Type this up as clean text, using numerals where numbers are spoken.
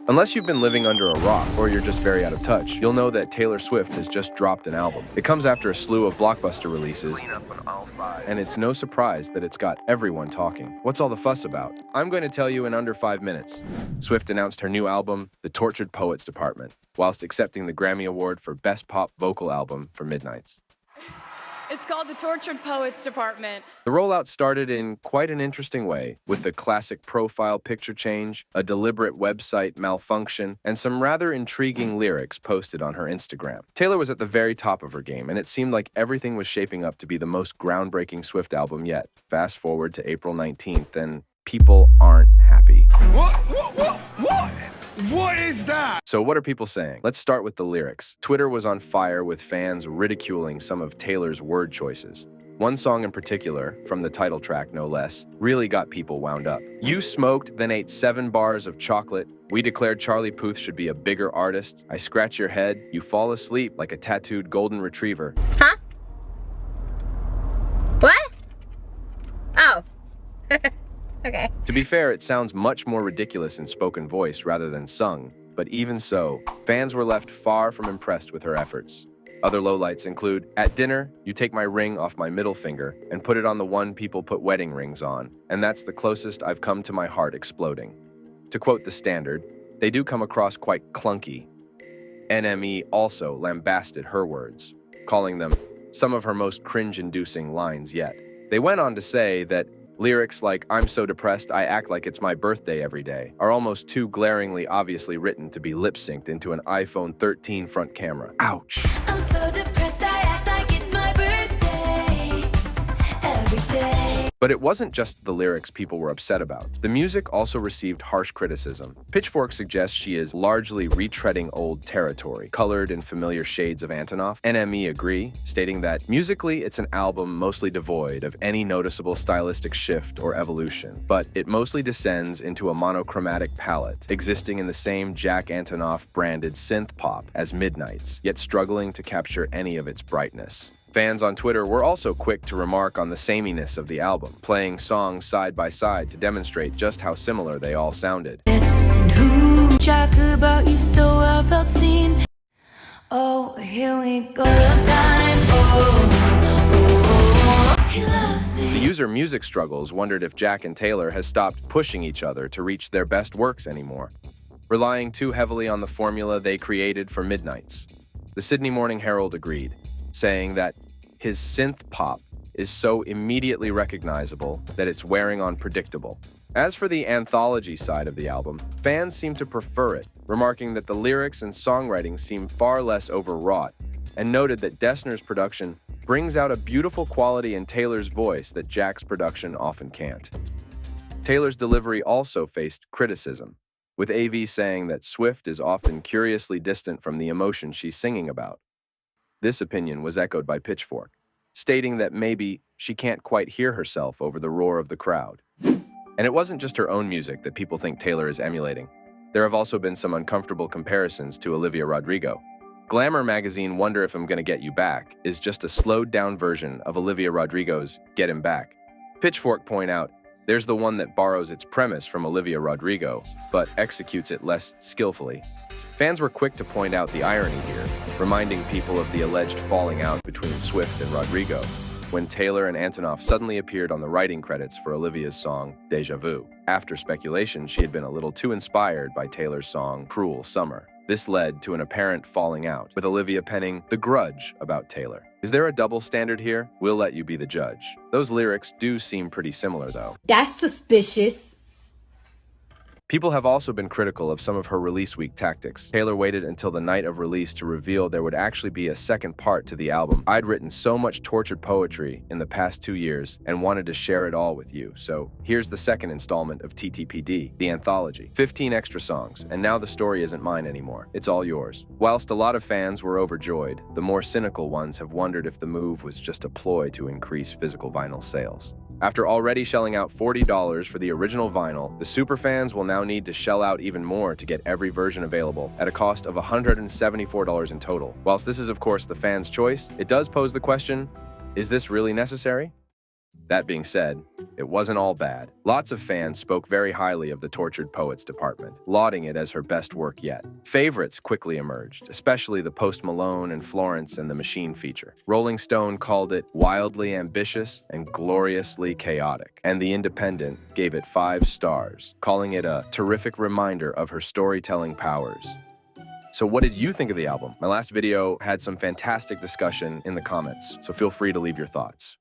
Unless you've been living under a rock or you're just very out of touch, you'll know that Taylor Swift has just dropped an album. It comes after a slew of blockbuster releases, and it's no surprise that it's got everyone talking. What's all the fuss about? I'm going to tell you in under 5 minutes. Swift announced her new album, The Tortured Poets Department, whilst accepting the Grammy Award for Best Pop Vocal Album for Midnights. It's called The Tortured Poets Department. The rollout started in quite an interesting way, with the classic profile picture change, a deliberate website malfunction, and some rather intriguing lyrics posted on her Instagram. Taylor was at the very top of her game, and it seemed like everything was shaping up to be the most groundbreaking Swift album yet. Fast forward to April 19th, and people aren't happy. What is that? So what are people saying? Let's start with the lyrics. Twitter was on fire with fans ridiculing some of Taylor's word choices. One song in particular, from the title track no less, really got people wound up. You smoked, then ate 7 bars of chocolate. We declared Charlie Puth should be a bigger artist. I scratch your head. You fall asleep like a tattooed golden retriever. Huh? What? Oh. Okay. To be fair, it sounds much more ridiculous in spoken voice rather than sung, but even so, fans were left far from impressed with her efforts. Other lowlights include, at dinner, you take my ring off my middle finger and put it on the one people put wedding rings on, and that's the closest I've come to my heart exploding. To quote The Standard, they do come across quite clunky. NME also lambasted her words, calling them some of her most cringe-inducing lines yet. They went on to say that lyrics like, I'm so depressed I act like it's my birthday every day, are almost too glaringly obviously written to be lip-synced into an iPhone 13 front camera. Ouch. I'm so depressed I act like it's my birthday every day. But it wasn't just the lyrics people were upset about. The music also received harsh criticism. Pitchfork suggests she is largely retreading old territory, colored in familiar shades of Antonoff. NME agree, stating that musically it's an album mostly devoid of any noticeable stylistic shift or evolution, but it mostly descends into a monochromatic palette, existing in the same Jack Antonoff branded synth pop as Midnights, yet struggling to capture any of its brightness. Fans on Twitter were also quick to remark on the sameness of the album, playing songs side by side to demonstrate just how similar they all sounded. About you, so I felt seen. Oh, here we go. Time. He loves me. The user Music Struggles wondered if Jack and Taylor has stopped pushing each other to reach their best works anymore, relying too heavily on the formula they created for Midnights. The Sydney Morning Herald agreed, saying that his synth pop is so immediately recognizable that it's wearing on predictable. As for the anthology side of the album, fans seem to prefer it, remarking that the lyrics and songwriting seem far less overwrought, and noted that Dessner's production brings out a beautiful quality in Taylor's voice that Jack's production often can't. Taylor's delivery also faced criticism, with AV saying that Swift is often curiously distant from the emotion she's singing about. This opinion was echoed by Pitchfork, stating that maybe she can't quite hear herself over the roar of the crowd. And it wasn't just her own music that people think Taylor is emulating. There have also been some uncomfortable comparisons to Olivia Rodrigo. Glamour magazine Wonder If I'm Gonna Get You Back is just a slowed-down version of Olivia Rodrigo's Get Him Back. Pitchfork point out, there's the one that borrows its premise from Olivia Rodrigo, but executes it less skillfully. Fans were quick to point out the irony here, reminding people of the alleged falling out between Swift and Rodrigo, when Taylor and Antonoff suddenly appeared on the writing credits for Olivia's song, Deja Vu. After speculation, she had been a little too inspired by Taylor's song, Cruel Summer. This led to an apparent falling out, with Olivia penning The Grudge about Taylor. Is there a double standard here? We'll let you be the judge. Those lyrics do seem pretty similar, though. That's suspicious. People have also been critical of some of her release week tactics. Taylor waited until the night of release to reveal there would actually be a second part to the album. I'd written so much tortured poetry in the past 2 years and wanted to share it all with you. So here's the second installment of TTPD, the anthology. 15 extra songs, and now the story isn't mine anymore. It's all yours. Whilst a lot of fans were overjoyed, the more cynical ones have wondered if the move was just a ploy to increase physical vinyl sales. After already shelling out $40 for the original vinyl, the superfans will now need to shell out even more to get every version available, at a cost of $174 in total. Whilst this is of course the fans' choice, it does pose the question, is this really necessary? That being said, it wasn't all bad. Lots of fans spoke very highly of the Tortured Poets department, lauding it as her best work yet. Favorites quickly emerged, especially the Post Malone and Florence and the Machine feature. Rolling Stone called it wildly ambitious and gloriously chaotic, and The Independent gave it 5 stars, calling it a terrific reminder of her storytelling powers. So what did you think of the album? My last video had some fantastic discussion in the comments, so feel free to leave your thoughts.